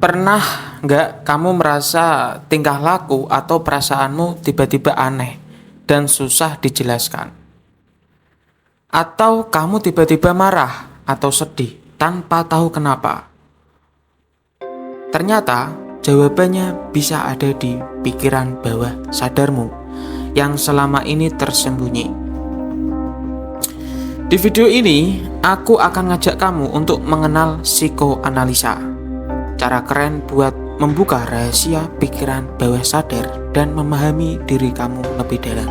Pernah nggak kamu merasa tingkah laku atau perasaanmu tiba-tiba aneh dan susah dijelaskan? Atau kamu tiba-tiba marah atau sedih tanpa tahu kenapa? Ternyata jawabannya bisa ada di pikiran bawah sadarmu yang selama ini tersembunyi. Di video ini, aku akan ngajak kamu untuk mengenal psikoanalisa. Cara keren buat membuka rahasia pikiran bawah sadar dan memahami diri kamu lebih dalam.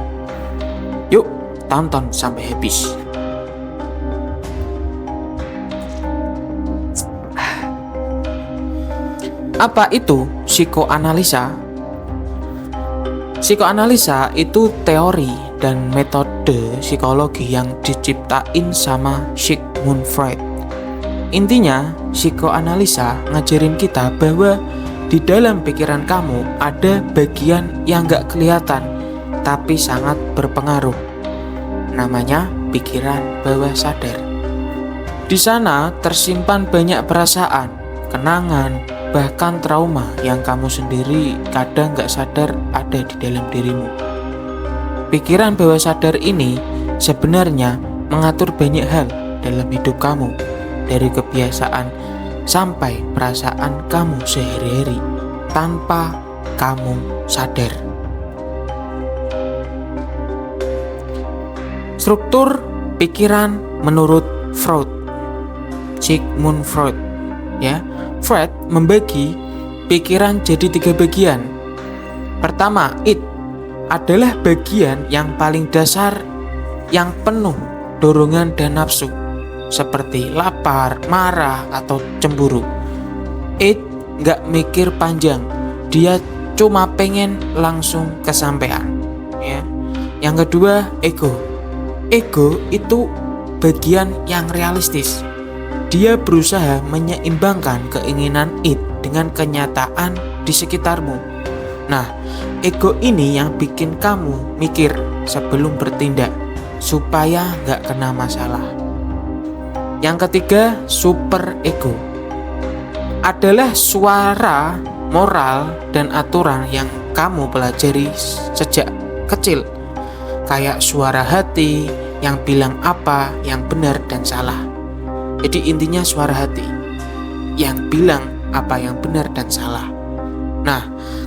Yuk, tonton sampai habis. Apa itu psikoanalisa? Psikoanalisa itu teori dan metode psikologi yang diciptain sama Sigmund Freud. Intinya, psikoanalisa ngajarin kita bahwa di dalam pikiran kamu ada bagian yang gak kelihatan tapi sangat berpengaruh. Namanya pikiran bawah sadar. Di sana tersimpan banyak perasaan, kenangan, bahkan trauma yang kamu sendiri kadang gak sadar ada di dalam dirimu. Pikiran bawah sadar ini sebenarnya mengatur banyak hal dalam hidup kamu, dari kebiasaan sampai perasaan kamu sehari-hari tanpa kamu sadar. Struktur pikiran menurut Freud, Sigmund Freud, ya. Freud membagi pikiran jadi 3 bagian. Pertama, id adalah bagian yang paling dasar yang penuh dorongan dan nafsu, seperti lapar, marah, atau cemburu. Id gak mikir panjang, dia cuma pengen langsung kesampaian, ya. Yang kedua, ego. Ego itu bagian yang realistis. Dia berusaha menyeimbangkan keinginan id dengan kenyataan di sekitarmu. Nah, ego ini yang bikin kamu mikir sebelum bertindak supaya gak kena masalah. Yang ketiga, super ego adalah suara moral dan aturan yang kamu pelajari sejak kecil, kayak suara hati yang bilang apa yang benar dan salah. Jadi intinya suara hati yang bilang apa yang benar dan salah. Nah,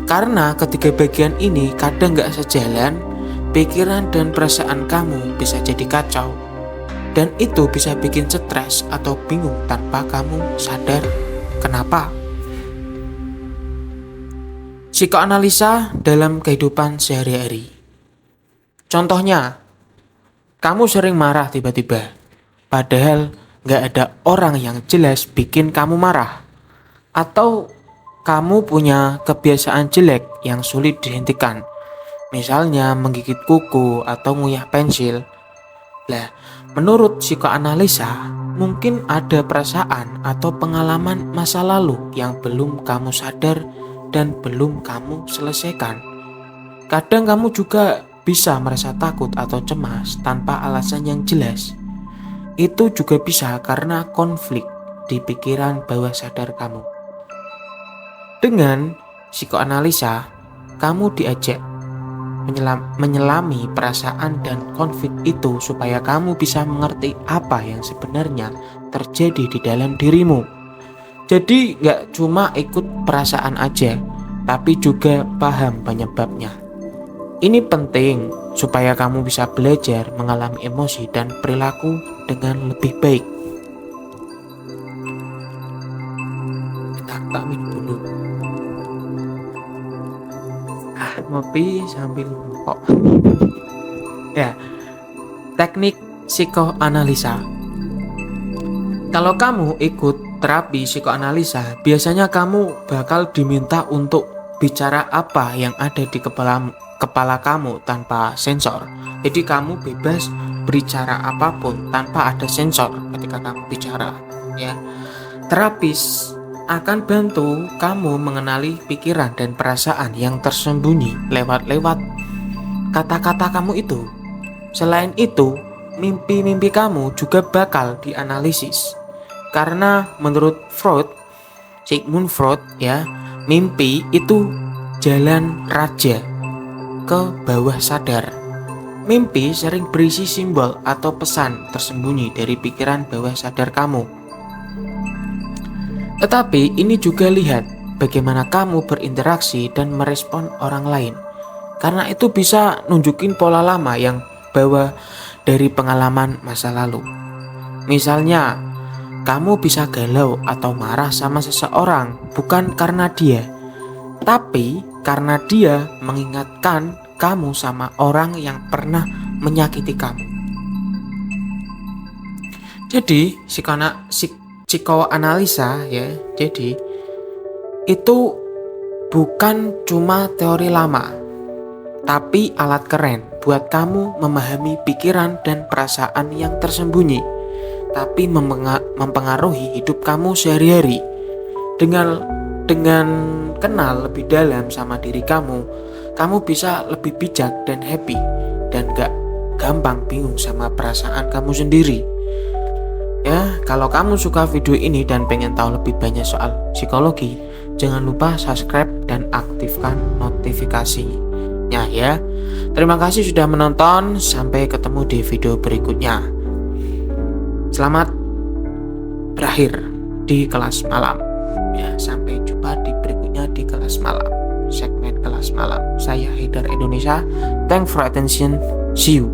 karena ketiga bagian ini kadang gak sejalan, pikiran dan perasaan kamu bisa jadi kacau. Dan itu bisa bikin stres atau bingung tanpa kamu sadar kenapa. Psikoanalisa dalam kehidupan sehari-hari. Contohnya, kamu sering marah tiba-tiba, padahal gak ada orang yang jelas bikin kamu marah. Atau kamu punya kebiasaan jelek yang sulit dihentikan, misalnya menggigit kuku atau nguyah pensil. Lah, menurut psikoanalisa, mungkin ada perasaan atau pengalaman masa lalu yang belum kamu sadar dan belum kamu selesaikan. Kadang kamu juga bisa merasa takut atau cemas tanpa alasan yang jelas. Itu juga bisa karena konflik di pikiran bawah sadar kamu. Dengan psikoanalisa, kamu diajak menyelami perasaan dan konflik itu supaya kamu bisa mengerti apa yang sebenarnya terjadi di dalam dirimu. Jadi gak cuma ikut perasaan aja, tapi juga paham penyebabnya. Ini penting supaya kamu bisa belajar mengalami emosi dan perilaku dengan lebih baik. Kita minum dulu. Ngopi sambil rokok. Ya, teknik psikoanalisa. Kalau kamu ikut terapi psikoanalisa, biasanya kamu bakal diminta untuk bicara apa yang ada di kepala kamu tanpa sensor. Jadi kamu bebas berbicara apapun tanpa ada sensor ketika kamu bicara, ya. Terapis akan bantu kamu mengenali pikiran dan perasaan yang tersembunyi lewat kata-kata kamu itu. Selain itu, mimpi-mimpi kamu juga bakal dianalisis. Karena menurut Freud, Sigmund Freud ya, mimpi itu jalan raja ke bawah sadar. Mimpi sering berisi simbol atau pesan tersembunyi dari pikiran bawah sadar kamu. Tetapi ini juga lihat bagaimana kamu berinteraksi dan merespon orang lain. Karena itu bisa nunjukin pola lama yang bawa dari pengalaman masa lalu. Misalnya, kamu bisa galau atau marah sama seseorang bukan karena dia, tapi karena dia mengingatkan kamu sama orang yang pernah menyakiti kamu. Jadi, psikoanalisa ya, jadi itu bukan cuma teori lama, tapi alat keren buat kamu memahami pikiran dan perasaan yang tersembunyi, tapi mempengaruhi hidup kamu sehari-hari. Dengan kenal lebih dalam sama diri kamu bisa lebih bijak dan happy, dan gak gampang bingung sama perasaan kamu sendiri. Ya, kalau kamu suka video ini dan pengen tahu lebih banyak soal psikologi, jangan lupa subscribe dan aktifkan notifikasinya ya. Terima kasih sudah menonton, sampai ketemu di video berikutnya. Selamat berakhir di kelas malam. Ya, sampai jumpa di berikutnya di kelas malam. Segmen kelas malam. Saya Haidar Indonesia. Thanks for attention. See you.